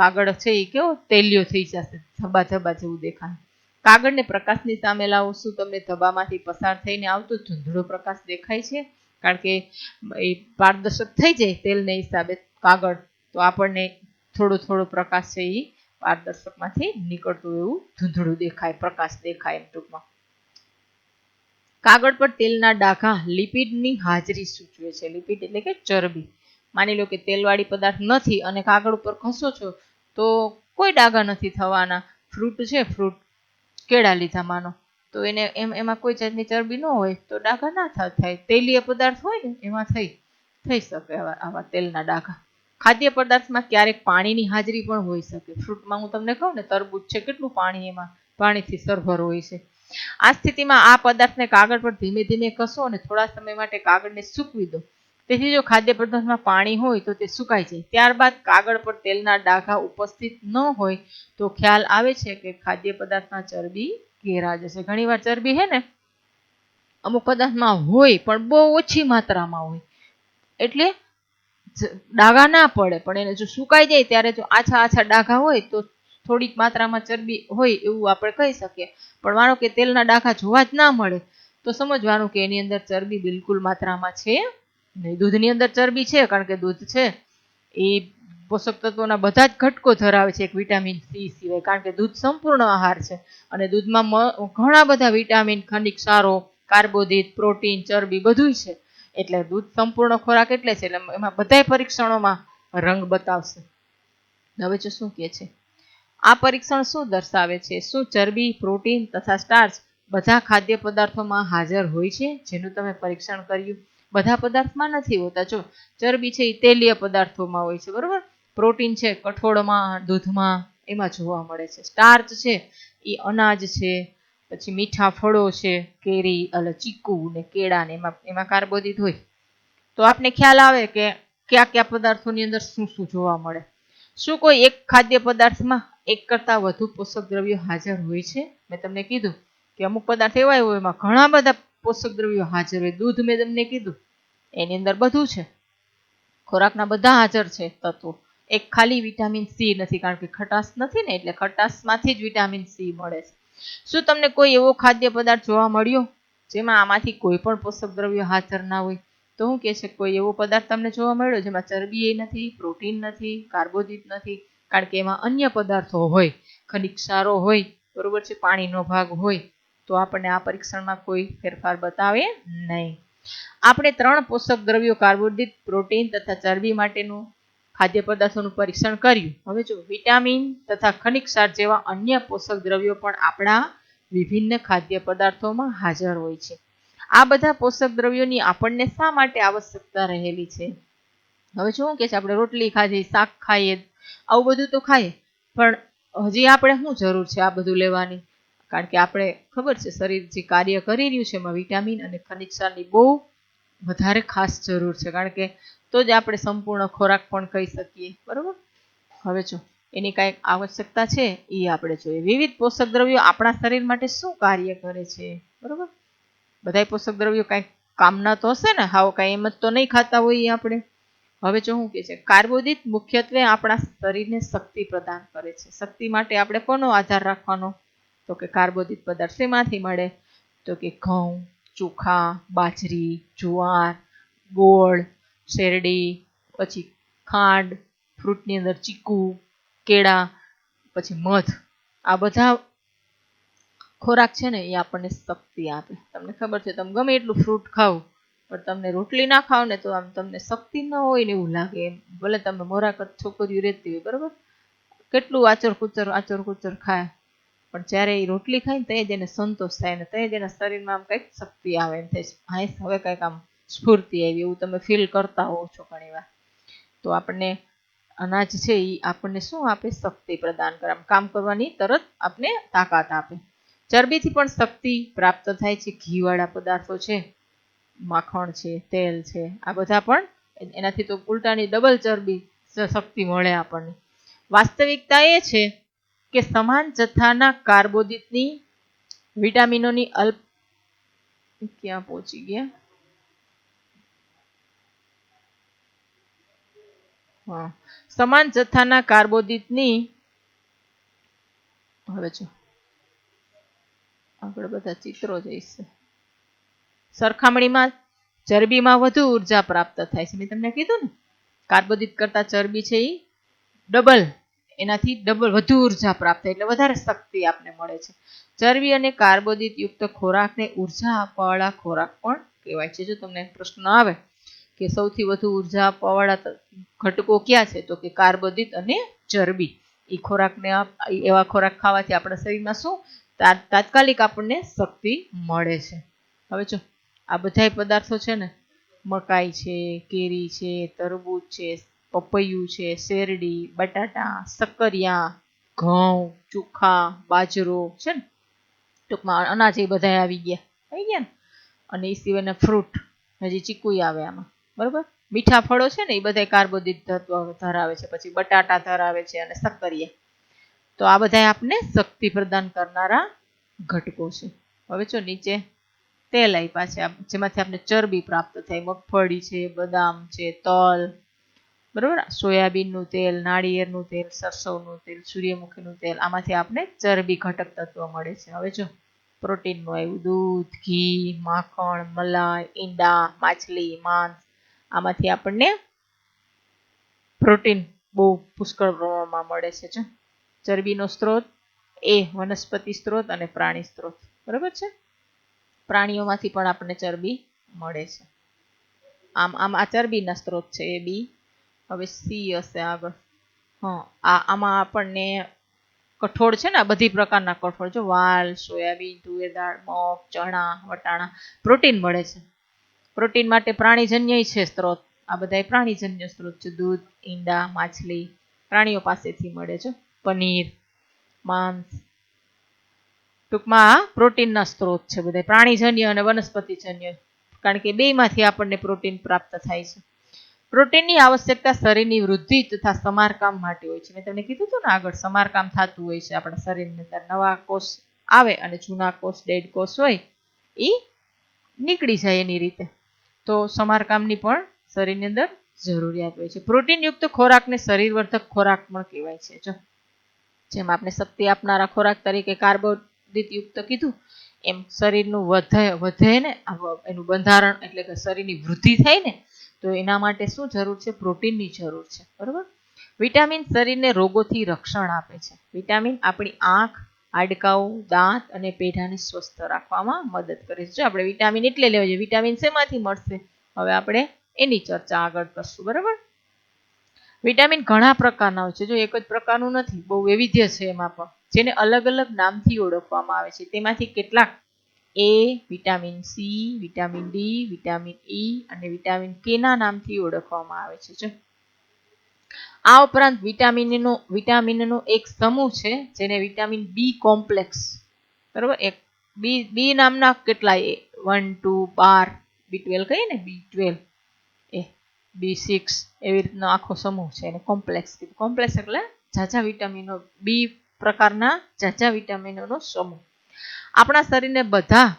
કાગળ છે એ કેવો તેલિયો થઈ જશે, ધબ્બા ધબ્બા જેવું દેખાય. કાગળને પ્રકાશની સામે લાવો. શું તમને ધબ્બામાંથી પસાર થઈને આવતો ધૂંધળો પ્રકાશ દેખાય છે? કારણ કે એ પારદર્શક થઈ જાય તેલને હિસાબે કાગળ, તો આપણને થોડો પ્રકાશ છે એ પારદર્શકમાંથી નીકળતું એવું ધૂંધળું દેખાય, પ્રકાશ દેખાય એમ ટૂંકમાં. કાગળ પર તેલના ડાઘા લિપિડની હાજરી સૂચવે છે. લિપિડ એટલે કે ચરબી. માની લો કે તેલવાળી પદાર્થ નથી અને કાગળ ઉપર ઘસો છો તો કોઈ ડાઘા નથી થવાના. ફ્રૂટ છે, ફ્રૂટ કેળા લીધા માનો, તો એને એમાં કોઈ જાતની ચરબી ન હોય તો ડાઘા ના થાય. તેલીય પદાર્થ હોય ને એમાં થઈ શકે આવા તેલના ડાઘા. ખાદ્ય પદાર્થમાં ક્યારેક પાણીની હાજરી પણ હોઈ શકે. ફ્રૂટમાં હું તમને કહું ને, તરબૂચ છે, કેટલું પાણી એમાં પાણીથી સરભર હોય છે. આ સ્થિતિમાં આ પદાર્થને કાગળ પર ધીમે ધીમે ઘસો અને થોડા સમય માટે કાગળને સૂકવી દો. તેથી જો ખાદ્ય પદાર્થમાં પાણી હોય તો તે સુકાઈ જાય. ત્યારબાદ કાગળ પર તેલના ડાઘા ઉપસ્થિત ન હોય તો ખ્યાલ આવે છે કે ખાદ્ય પદાર્થમાં ચરબી ઘેરા જશે. ઘણીવાર ચરબી હે ને અમુક પદાર્થમાં હોય પણ બહુ ઓછી માત્રામાં હોય, એટલે ડાઘા ના પડે, પણ એને જો સુકાઈ જાય ત્યારે જો આછા ડાઘા હોય તો થોડીક માત્રામાં ચરબી હોય એવું આપણે કહી શકીએ. પણ માનો કે તેલના ડાઘા જોવા જ ના મળે તો સમજવાનું કે એની અંદર ચરબી બિલકુલ માત્રામાં છે નહીં. દૂધની અંદર ચરબી છે, કારણ કે દૂધ છે એ પોષક તત્વોના બધા જ ઘટકો ધરાવે છે, એક વિટામિન સી સિવાય, કારણ કે દૂધ સંપૂર્ણ આહાર છે અને દૂધમાં ઘણા બધા વિટામિન, ખનિજ ક્ષારો, કાર્બોદિત, પ્રોટીન, ચરબી બધું છે. એટલે દૂધ સંપૂર્ણ ખોરાક એટલે છે. એટલે એમાં બધાય પરીક્ષણોમાં રંગ બતાવશે. હવે જો શું કહે છે, આ પરીક્ષણ શું દર્શાવે છે? શું ચરબી, પ્રોટીન તથા સ્ટાર્ચ બધા ખાદ્ય પદાર્થોમાં હાજર હોય છે જેનું તમે પરીક્ષણ કર્યું? બધા પદાર્થમાં નથી હોતા. જો ચરબી છે એ તેલીય પદાર્થોમાં હોય છે, બરોબર. પ્રોટીન છે કઠોળમાં, દૂધમાં, એમાં જોવા મળે છે. સ્ટાર્ચ છે એ અનાજ છે, પછી મીઠા ફળો છે, કેરી એટલે ચીકુ ને કેળા ને એમાં કાર્બોદિત હોય. તો આપને ખ્યાલ આવે કે કયા કયા પદાર્થોની અંદર શું શું જોવા મળે. શું કોઈ એક ખાદ્ય પદાર્થમાં એક કરતાં વધુ પોષક દ્રવ્યો હાજર હોય છે? મેં તમને કીધું કે અમુક પદાર્થ એવા હોય એમાં ઘણા બધા પોષક દ્રવ્યો હાજર હોય. દૂધ મેં તમને કીધું એની અંદર બધું છે, ખોરાકના બધા હાજર છે તત્વો. એક ખાલી વિટામિન સી નથી, કારણ કે ખટાશ નથી ને, એટલે ખટાશમાંથી જ વિટામિન સી મળે છે. શું તમને કોઈ એવો ખાદ્ય પદાર્થ જોવા મળ્યો જેમાં આમાંથી કોઈ પણ પોષક દ્રવ્યો હાજર ના હોય? તો હું કહે છે, કોઈ એવો પદાર્થ તમને જોવા મળ્યો જેમાં ચરબી નથી, પ્રોટીન નથી, કાર્બોદિત નથી? કારણ કે એમાં અન્ય પદાર્થો હોય, ખનિજ ક્ષારો હોય, બરોબર છે, પાણીનો ભાગ હોય. તો આપણને આ પરીક્ષણમાં કોઈ ફેરફાર બતાવે નહીં. આપણે 3 પોષક દ્રવ્યો કાર્બોદિત, પ્રોટીન તથા ચરબી માટેનું ખાદ્ય પદાર્થોનું પરીક્ષણ કર્યું. હવે જો વિટામિન તથા ખનિજ ક્ષાર જેવા અન્ય પોષક દ્રવ્યો પણ આપણા વિભિન્ન ખાદ્ય પદાર્થોમાં હાજર હોય છે. આ બધા પોષક દ્રવ્યોની આપણને શા માટે આવશ્યકતા રહેલી છે? હવે શું કે છે, આપણે રોટલી ખાધી, શાક ખાઈએ, આવું બધું તો ખાઈએ, પણ હજી આપણે શું જરૂર છે આ બધું લેવાની? કારણ કે આપણે ખબર છે શરીર જે કાર્ય કરી રહ્યું છે એમાં વિટામિન અને ખનિજ ક્ષારની બહુ વધારે ખાસ જરૂર છે, કારણ કે તો જ આપણે સંપૂર્ણ ખોરાક પણ કહી શકીએ, બરોબર. હવે જો એની કાંઈક આવશ્યકતા છે એ આપણે જોઈએ. વિવિધ પોષક દ્રવ્યો આપણા શરીર માટે શું કાર્ય કરે છે, બરોબર. બધા પોષક દ્રવ્યો કાંઈક કામના તો હશે ને, હાવ કાંઈ એમ જ તો નહીં ખાતા હોઈએ આપણે. હવે જો શું કે છે, કાર્બોદિત મુખ્યત્વે આપણા શરીરને શક્તિ પ્રદાન કરે છે. શક્તિ માટે આપણે કોનો આધાર રાખવાનો? તો કે કાર્બોદિત પદાર્થ શેમાંથી મળે? તો કે ઘઉં, ચોખા, બાજરી, જુવાર, ગોળ, શેરડી, પછી ખાંડ, ફ્રૂટની અંદર ચીકુ, કેળા, પછી મધ. આ બધા ખોરાક છે ને એ આપણને શક્તિ આપે. તમને ખબર છે, તમે ગમે એટલું ફ્રૂટ ખાવ પણ તમને રોટલી ના ખાવ ને તો આમ તમને શક્તિ ન હોય ને એવું લાગે. એમ ભલે તમે મોરાકત છોકરીઓ રહેતી હોય, બરોબર, કેટલું આચર કુચર ખાય, પણ જ્યારે એ રોટલી ખાય ને તો જ એને સંતોષ થાય ને તો જ એના શરીરમાં આમ કંઈક શક્તિ આવે, એમ થાય હાય હવે કંઈક આમ સ્ફૂર્તિ આવી, એવું તમે ફીલ કરતા હોવ છો ઘણી વાર. તો આપણને અનાજ છે એ આપણને શું આપે? શક્તિ પ્રદાન કરે, આમ કામ કરવાની તરત આપને તાકાત આપે. ચરબીથી પણ શક્તિ પ્રાપ્ત થાય છે. ઘીવાળા પદાર્થો છે, માખણ છે, તેલ છે, આ બધા પણ એનાથી તો ઉલટાની ડબલ ચરબી શક્તિ મળે આપણને. વાસ્તવિકતા એ છે કે સમાન જથ્થાના કાર્બોદિતની વિટામિનોની અલ્પ ક્યાં પહોંચી ગયા? હા, સમાન જથ્થાના કાર્બોદિતની, હવે જો આગળ બધા ચિત્રો જઈશે, સરખામણીમાં ચરબીમાં વધુ ઉર્જા પ્રાપ્ત થાય છે. મેં તમને કીધું ને, કાર્બોદિત કરતા ચરબી છે એ ડબલ, એનાથી ડબલ વધુ ઉર્જા પ્રાપ્ત થાય, એટલે વધારે શક્તિ આપને મળે છે. ચરબી અને કાર્બોદિત યુક્ત ખોરાકને ઉર્જા આપવાવાળા ખોરાક પણ કહેવાય છે. જો તમને પ્રશ્ન આવે કે સૌથી વધુ ઉર્જા આપવાવાળા ઘટકો ક્યાં છે, તો કે કાર્બોદિત અને ચરબી. એ ખોરાકને એવા ખોરાક ખાવાથી આપણા શરીરમાં શું તાત્કાલિક આપણને શક્તિ મળે છે. હવે જો આ બધા પદાર્થો છે ને, મકાઈ છે, કેરી છે, તરબૂચ છે, પપૈયું છે, શેરડી, બટાટા, શક્કરિયા, ઘઉં, ચોખા, બાજરો છે ને, ટૂંકમાં અનાજ એ બધા આવી ગયા ને. અને એ સિવાયના ફ્રૂટ, હજી ચીકુ આવે આમાં, બરોબર. મીઠા ફળો છે ને એ બધા કાર્બોદિત તત્વ ધરાવે છે. પછી બટાટા ધરાવે છે અને શક્કરિયા. તો આ બધા આપને શક્તિ પ્રદાન કરનારા ઘટકો છે. હવે જો નીચે તેલ આપ્યા છે જેમાંથી આપણે ચરબી પ્રાપ્ત થાય. મગફળી છે, બદામ છે, તલ, બરોબર, સોયાબીનનું તેલ, નાળિયેરનું તેલ, સરસવનું તેલ, સૂર્યમુખીનું તેલ, આમાંથી આપણે ચરબી ઘટક તત્વ મળે છે. હવે જો પ્રોટીનનું આવ્યું, દૂધ, ઘી, માખણ, મલાઈ, ઈંડા, માછલી, માંસ, આમાંથી આપણને પ્રોટીન બહુ પુષ્કળ પ્રમાણમાં મળે છે. જો ચરબીનો સ્ત્રોત એ વનસ્પતિ સ્ત્રોત અને પ્રાણી સ્ત્રોત, બરાબર છે. પ્રાણીઓમાંથી પણ આપણને ચરબી મળે છે. આમ આ ચરબીના સ્ત્રોત છે એ બી, હવે સી હશે આગળ. હા, આમાં આપણને કઠોળ છે ને, આ બધી પ્રકારના કઠોળ, જો વાલ, સોયાબીન, તુવેર દાળ, મગ, ચણા, વટાણા, પ્રોટીન મળે છે. પ્રોટીન માટે પ્રાણીજન્ય છે સ્ત્રોત. આ બધા પ્રાણીજન્ય સ્ત્રોત છે. દૂધ, ઈંડા, માછલી પ્રાણીઓ પાસેથી મળે છે. પનીર, માંસ, ટૂંકમાં આ પ્રોટીનના સ્ત્રોત છે બધા, પ્રાણીજન્ય અને વનસ્પતિજન્ય, કારણ કે બેમાંથી આપણને પ્રોટીન પ્રાપ્ત થાય છે. પ્રોટીનની આવશ્યકતા શરીરની વૃદ્ધિ તથા સમારકામ માટે હોય છે. મેં તમને કીધું હતું ને આગળ, સમારકામ થતું હોય છે આપણા શરીરની અંદર. નવા કોષ આવે અને જૂના કોષ, ડેડ કોષ હોય એ નીકળી જાય એની રીતે. તો સમારકામની પણ શરીરની અંદર જરૂરિયાત હોય છે. પ્રોટીનયુક્ત ખોરાકને શરીરવર્ધક ખોરાક પણ કહેવાય છે. જો જેમ આપણે શક્તિ આપનારા ખોરાક તરીકે કાર્બોહાઈડ્રેટયુક્ત કીધું, એમ શરીરનું વધે ને એનું બંધારણ, એટલે કે શરીરની વૃદ્ધિ થાય ને, તો એના માટે શું જરૂર છે? પ્રોટીનની જરૂર છે. બરોબર. વિટામિન શરીરને રોગોથી રક્ષણ આપે છે. વિટામિન આપણી આંખ, હાડકાઓ, દાંત અને પેઢાને સ્વસ્થ રાખવામાં મદદ કરે છે. જો આપણે વિટામિન એટલે લેવા જોઈએ. વિટામિન શેમાંથી મળશે? હવે આપણે એની ચર્ચા આગળ કરશું. બરાબર. વિટામિન ઘણા પ્રકારના હોય છે. જો એક જ પ્રકારનું નથી, બહુ વૈવિધ્ય છે એમાં પણ, જેને અલગ અલગ નામથી ઓળખવામાં આવે છે. તેમાંથી કેટલાક એ, vitamin C, vitamin D, vitamin E અને વિટામિન કે ના નામથી ઓળખવામાં આવે છે. જો આ ઉપરાંત વિટામિનનો એક સમૂહ છે જેને વિટામિન બી કોમ્પ્લેક્સ, બરોબર, એક બી નામના કેટલાય 1, 2, 12, B12 કહીએ ને, B12, B6, એવી રીતનો આખો સમૂહ છે, એને કોમ્પ્લેક્સ કીધું. કોમ્પ્લેક્સ એટલે ઝાઝા વિટામિનો, બી પ્રકારના ઝાઝા વિટામિનોનો સમૂહ. આપણા શરીરને બધા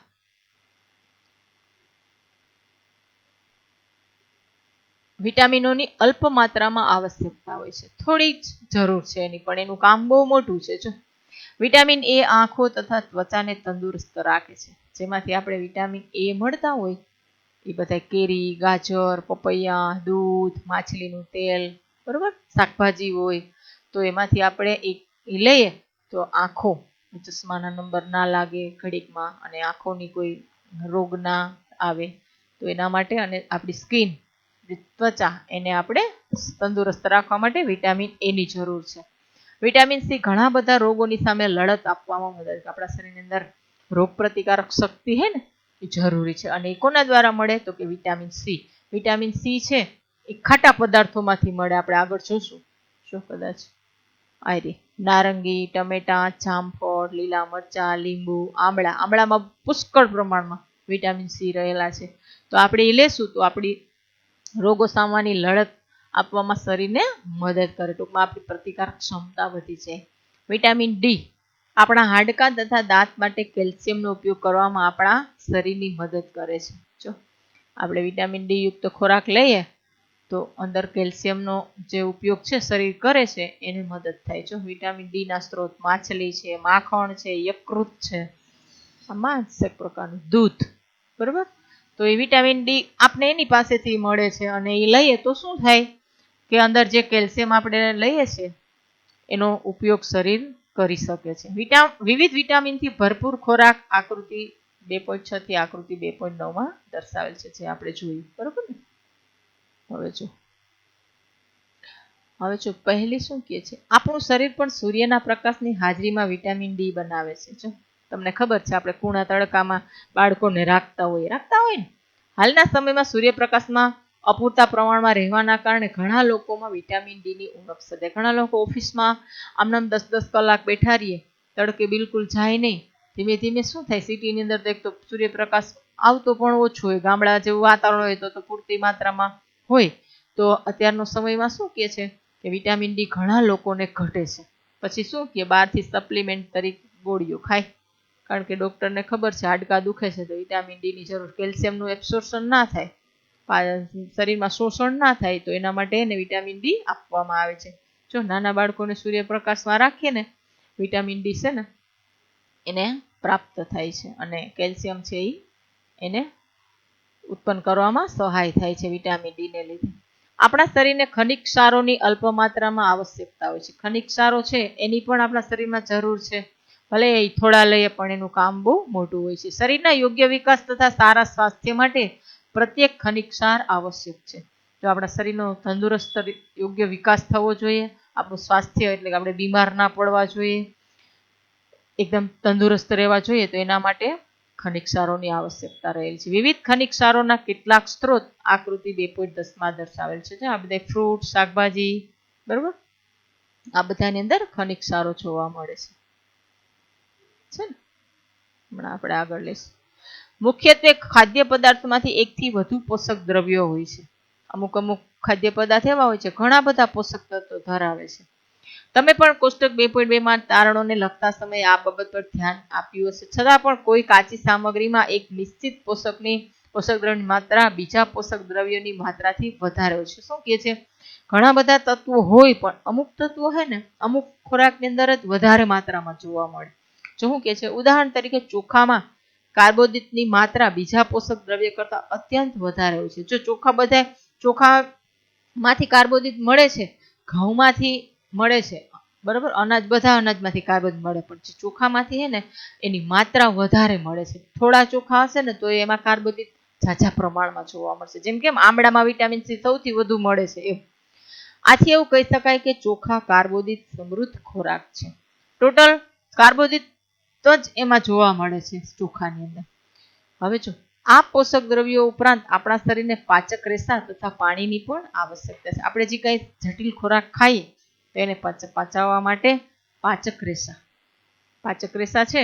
વિટામિનોની અલ્પ માત્રામાં આવશ્યકતા હોય છે. થોડી જ જરૂર છે એની, પણ એનું કામ બહુ મોટું છે. જો વિટામિન એ આંખો તથા ત્વચાને તંદુરસ્ત રાખે છે. જેમાંથી આપણે વિટામિન એ મળતા હોય એ બધા કેરી, ગાજર, પપૈયા, દૂધ, માછલીનું તેલ, બરોબર, શાકભાજી હોય તો એમાંથી આપણે એ લઈએ તો આંખો, ચશ્માના નંબર ના લાગે ઘડીકમાં, અને આંખોની કોઈ રોગ ના આવે તો એના માટે, અને આપણી સ્કિન, ત્વચા, એને આપણે તંદુરસ્ત રાખવા માટે વિટામિન એની જરૂર છે. વિટામિન સી ઘણા બધા રોગોની સામે લડત આપવામાં મદદ કરે. આપણા શરીરની અંદર રોગ પ્રતિકારક શક્તિ હે ને, એ જરૂરી છે. અને એ કોના દ્વારા મળે? તો કે વિટામિન સી. વિટામિન સી છે એ ખાટા પદાર્થોમાંથી મળે. આપણે આગળ જોશું. શું કદાચ આયરી નારંગી, ટમેટા, જામફળ, લીલા મરચા, લીંબુ, આમળામાં પુષ્કળ પ્રમાણમાં વિટામિન સી રહેલા છે. તો આપણે એ લેશું તો આપણી રોગો સામવાની લડત આપવામાં શરીરને મદદ કરે. ટૂંકમાં આપણી પ્રતિકારક ક્ષમતા વધી જાય. વિટામિન ડી આપણા હાડકાં તથા દાંત માટે કેલ્શિયમનો ઉપયોગ કરવામાં આપણા શરીરની મદદ કરે છે. જો આપણે વિટામિન ડી યુક્ત ખોરાક લઈએ તો અંદર કેલ્શિયમનો જે ઉપયોગ છે શરીર કરે છે એને મદદ થાય. જો વિટામિન ડી ના સ્ત્રોત માછલી છે, માખણ છે, યકૃત છે, આ માંસ એક પ્રકારનું દૂધ, બરોબર. તો એ વિટામિન ડી આપણે એની પાસેથી મળે છે, અને એ લઈએ તો શું થાય કે અંદર જે કેલ્શિયમ આપણે લઈએ છીએ એનો ઉપયોગ શરીર કરી શકે છે. વિવિધ વિટામિનથી ભરપૂર ખોરાક આકૃતિ 2.6 થી આકૃતિ 2.9 માં દર્શાવેલ છે, જે આપણે જોયું. બરોબર ને. હવે જો પહેલી શું કહે છે, આપણું શરીર પણ સૂર્યના પ્રકાશની હાજરીમાં વિટામિન ડી બનાવે છે. જો તમને ખબર છે, આપણે કુણા તડકામાં બાળકોને રાખતા હોય ને. હાલના સમયમાં સૂર્યપ્રકાશમાં અપૂરતા પ્રમાણમાં રહેવાના કારણે ઘણા લોકોમાં વિટામિન ડી ની ઉણપ સર્જાય. ઘણા લોકો ઓફિસમાં આમનામ 10-10 કલાક બેઠા રહીએ, તડકે બિલકુલ જાય નહીં. ધીમે ધીમે શું થાય, સિટીની અંદર એક તો સૂર્યપ્રકાશ આવતો પણ ઓછો હોય, ગામડા જેવું વાતાવરણ હોય તો પૂરતી માત્રામાં હોય. તો અત્યારનો સમયમાં શું કહે છે કે વિટામિન ડી ઘણા લોકોને ઘટે છે. પછી શું કહે, બહારથી સપ્લિમેન્ટ તરીકે ગોળીઓ ખાય, કારણ કે ડૉક્ટરને ખબર છે હાડકાં દુખે છે તો વિટામિન ડીની જરૂર, કેલ્શિયમનું એબ્સોર્પ્શન ના થાય, શરીરમાં શોષણ ના થાય, તો એના માટે એને વિટામિન ડી આપવામાં આવે છે. જો નાના બાળકોને સૂર્યપ્રકાશમાં રાખીએ ને, વિટામિન ડી છે ને એને પ્રાપ્ત થાય છે, અને કેલ્શિયમ છે એને ઉત્પન્ન કરવામાં સહાય થાય છે વિટામિન ડીને લીધે. આપણા શરીરને ખનિજ ક્ષારોની અલ્પ માત્રામાં આવશ્યકતા હોય છે. ખનિજ ક્ષારો છે એની પણ આપણા શરીરમાં જરૂર છે. ભલે એ થોડા લઈએ પણ એનું કામ બહુ મોટું હોય છે. શરીરના યોગ્ય વિકાસ તથા સારા સ્વાસ્થ્ય માટે પ્રત્યેક ખનિજ ક્ષાર આવશ્યક છે. જો આપણા શરીરનો તંદુરસ્ત યોગ્ય વિકાસ થવો જોઈએ, આપણું સ્વાસ્થ્ય એટલે કે આપણે બીમાર ના પડવા જોઈએ, એકદમ તંદુરસ્ત રહેવા જોઈએ, તો એના માટે ખનિજ ક્ષારોની આવશ્યકતા રહેલ છે. વિવિધ ખનિજ ક્ષારોના કેટલાક સ્ત્રોત આકૃતિ 2.10 દર્શાવેલ છે. આ બધા ફ્રૂટ, શાકભાજી, બરોબર, આ બધાની અંદર ખનિજ ક્ષારો જોવા મળે છે. હમણાં આપણે આગળ લઈશું. મુખ્યત્વે ખાદ્ય પદાર્થોમાંથી 1 થી વધુ પોષક દ્રવ્યો હોય છે. અમુક ખાદ્ય પદાર્થ એવા હોય છે ઘણા બધા પોષક તત્વો ધરાવે છે. તમે પણ કોષ્ટક 2.2 તારણોને લખતા સમયે આ બાબત પર ધ્યાન આપ્યું હશે. છતાં પણ કોઈ કાચી સામગ્રીમાં એક નિશ્ચિત પોષક દ્રવ્યની માત્રા બીજા પોષક દ્રવ્યોની માત્રાથી વધારે હોય છે. શું કહે છે? ઘણા બધા તત્વો હોય પણ અમુક તત્વો છે ને અમુક ખોરાકની અંદર જ વધારે માત્રામાં જોવા મળે. જો શું કહે છે? ઉદાહરણ તરીકે ચોખામાં કાર્બોદિતની માત્રા બીજા પોષક દ્રવ્ય કરતા અત્યંત વધારે હોય છે. જો ચોખામાંથી કાર્બોદિત મળે છે, ઘઉંમાંથી મળે છે, બરાબર, બધા અનાજમાંથી કાર્બોદિત મળે, પણ જે ચોખામાંથી છે ને એની માત્રા વધારે મળે છે. થોડા ચોખા હશે ને તો એમાં કાર્બોદિત ઝાઝા પ્રમાણમાં જોવા મળશે. જેમ કે આમળામાં વિટામિન સી સૌથી વધુ મળે છે એમ. આથી એવું કહી શકાય કે ચોખા કાર્બોદિત સમૃદ્ધ ખોરાક છે. ટોટલ કાર્બોદિત તો જ એમાં જોવા મળે છે ચોખાની અંદર. હવે જો આ પોષક દ્રવ્યો ઉપરાંત આપણા શરીરને પાચક રેસા તથા પાણીની પણ આવશ્યકતા છે. આપણે જે કંઈ જટિલ ખોરાક ખાઈએ તો એને પચાવવા માટે પાચક રેસા છે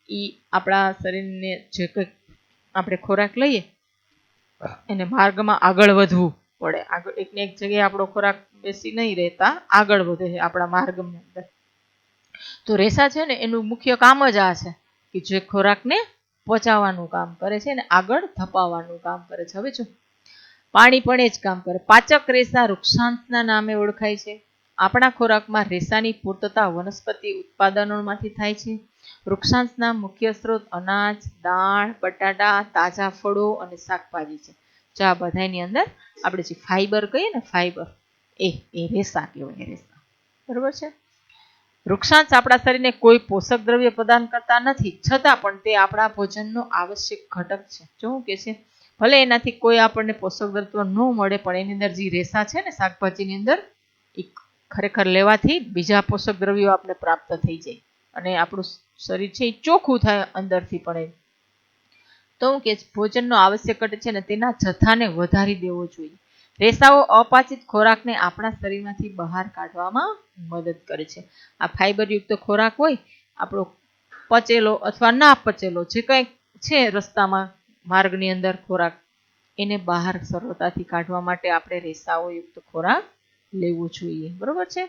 એ આપણા શરીરને જે કંઈક આપણે ખોરાક લઈએ એને માર્ગમાં આગળ વધવું પડે. આગળ એકને એક જગ્યાએ આપણો ખોરાક બેસી નહીં રહેતા આગળ વધે છે આપણા માર્ગની અંદર. તો રેસા છે ને એનું મુખ્ય કામ જ આ છે કે જે ખોરાકને પચાવવાનું કામ કરે છે અને આગળ ધપાવવાનું કામ કરે છે. હવે જો પાણી પણ એ જ કામ કરે. પાચક રેસા વૃક્ષાંશના નામે ઓળખાય છે. આપણા ખોરાકમાં રેસાની પૂર્તતા વનસ્પતિ ઉત્પાદનોમાંથી થાય છે. વૃક્ષાંશના મુખ્ય સ્ત્રોત અનાજ, દાળ, બટાટા, તાજા ફળો અને શાકભાજી છે. જો આ બધાની અંદર આપણે જે ફાઈબર કહીએ ને ફાઈબર એ રેસા કહેવાય. રેસા બરોબર છે. વૃક્ષાંશ આપણા શરીરને કોઈ પોષક દ્રવ્ય પ્રદાન કરતા નથી, છતાં પણ તે આપણા ભોજનનો આવશ્યક ઘટક છે. જો શું કે છે, ભલે એનાથી કોઈ આપણને પોષક દ્રવ્ય ન મળે પણ એની અંદર જે રેસા છે ને શાકભાજીની અંદર એ ખરેખર લેવાથી બીજા પોષક દ્રવ્યો આપણે પ્રાપ્ત થઈ જાય અને આપણું શરીર છે એ ચોખ્ખું થાય અંદરથી. પણ એ તો હું કે ભોજનનો આવશ્યક ઘટક છે ને તેના જથ્થાને વધારી દેવો જોઈએ. રેસાઓ અપાચિત ખોરાકને આપણા શરીરમાંથી બહાર કાઢવામાં મદદ કરે છે. આ ફાઈબરયુક્ત ખોરાક હોય આપણો પચેલો અથવા ના પચેલો જે કંઈક છે રસ્તામાં માર્ગની અંદર ખોરાક, એને બહાર સરળતાથી કાઢવા માટે આપણે રેસાઓ યુક્ત ખોરાક લેવો જોઈએ. બરોબર છે.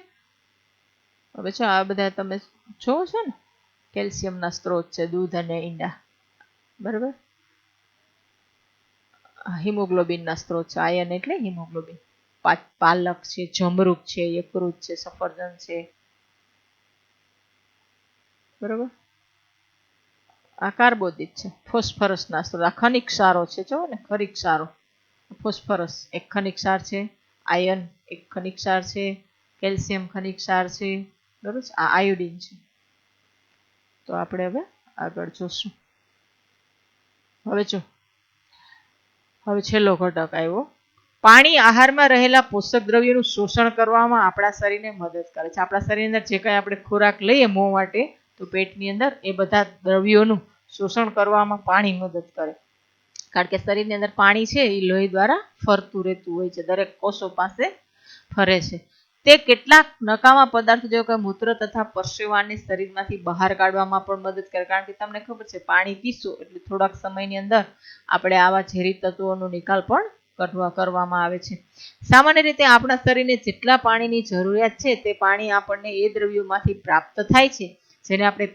હવે છે આ બધા તમે જોવો છો ને કેલ્શિયમના સ્ત્રોત છે દૂધ અને ઈંડા, બરોબર. હિમોગ્લોબિનના સ્ત્રોત છે. આયર્ન એટલે હિમોગ્લોબિન. પાલક છે, જમરૂખ છે, યકૃત છે, સફરજન છે, બરોબર. આ કાર્બોદિત છે. ફોસ્ફરસના સ્ત્રોત. આ ખનિજ ક્ષારો છે. જો ને ખનિજ ક્ષારો. ફોસ્ફરસ એક ખનિજ ક્ષાર છે, આયર્ન એક ખનિજ ક્ષાર છે, કેલ્શિયમ ખનિજ ક્ષાર છે, બરોબર. આ આયોડિન છે. તો આપણે હવે આગળ જોશું. હવે છેલ્લો ઘટક આવ્યો. પાણી આહારમાં રહેલા પોષક દ્રવ્યોનું શોષણ કરવામાં આપણા શરીરને મદદ કરે છે. આપણા શરીરની અંદર જે કંઈ આપણે ખોરાક લઈએ મોં માટે તો પેટની અંદર એ બધા દ્રવ્યોનું શોષણ કરવામાં પાણી મદદ કરે. કારણ કે શરીરની અંદર પાણી છે એ લોહી દ્વારા ફરતું રહેતું હોય છે, દરેક કોષો પાસે ફરે છે. તે કેટલાક નકામા પદાર્થો જેવો કે મૂત્ર તથા પરસેવાને શરીરમાંથી બહાર કાઢવામાં પણ મદદ કરે. કારણ કે તમને ખબર છે પાણી પીશો એટલે થોડાક સમયની અંદર આપણે આવા ઝેરી તત્વોનો નિકાલ પણ કરવામાં આવે છે. સામાન્ય રીતે આપણા શરીરને જેટલા પાણીની જરૂરિયાત છે તે પાણી આપણને એ દ્રવ્યોમાંથી પ્રાપ્ત થાય છે જેને આપણે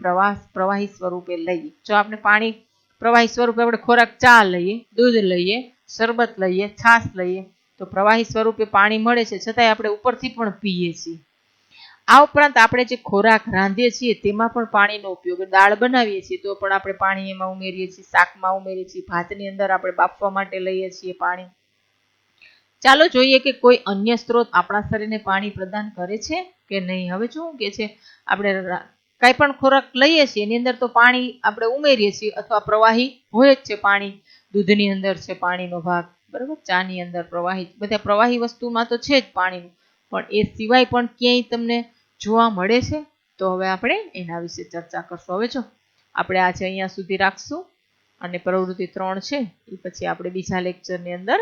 પ્રવાહી સ્વરૂપે લઈએ. જો આપણે પાણી પ્રવાહી સ્વરૂપે આપણે ખોરાક ચા લઈએ, દૂધ લઈએ, શરબત લઈએ, છાશ લઈએ તો પ્રવાહી સ્વરૂપે પાણી મળે છે, છતાંય આપણે ઉપરથી પણ પીએ છીએ. આ ઉપરાંત આપણે જે ખોરાક રાંધીએ છીએ તેમાં પણ પાણીનો ઉપયોગ, દાળ બનાવીએ છીએ તો પણ આપણે પાણી એમાં ઉમેરીએ છીએ, શાકમાં ઉમેરીએ છીએ, ભાતની અંદર આપણે બાફવા માટે લઈએ છીએ પાણી. ચાલો જોઈએ કે કોઈ અન્ય સ્ત્રોત આપણા શરીરને પાણી પ્રદાન કરે છે કે નહીં. હવે શું કે છે, આપણે કાંઈ પણ ખોરાક લઈએ છીએ એની અંદર તો પાણી આપણે ઉમેરીએ છીએ અથવા પ્રવાહી હોય જ છે પાણી. દૂધની અંદર છે પાણીનો ભાગ, બરાબર. ચાની અંદર પ્રવાહી, બધા પ્રવાહી વસ્તુમાં તો છે જ પાણીનું, પણ એ સિવાય પણ ક્યાંય તમને જોવા મળે છે? તો હવે આપણે એના વિશે ચર્ચા કરશું. હવે જો આપણે આજે અહીંયા સુધી રાખશું, અને પ્રવૃત્તિ 3 છે એ પછી આપણે બીજા લેક્ચરની અંદર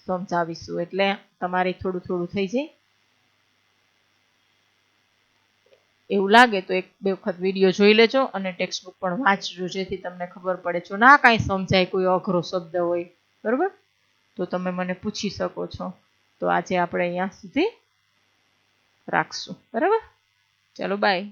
સમજાવીશું, એટલે તમારે થોડું થોડું થઈ જાય. એવું લાગે તો 1-2 વખત વિડીયો જોઈ લેજો અને ટેક્સ્ટબુક પણ વાંચજો, જેથી તમને ખબર પડે. જો ના કાંઈ સમજાય, કોઈ અઘરો શબ્દ હોય, બરાબર, તો તમે મને પૂછી શકો છો. તો આજે આપણે અહીંયા સુધી રાખશું, બરાબર. ચલો બાય.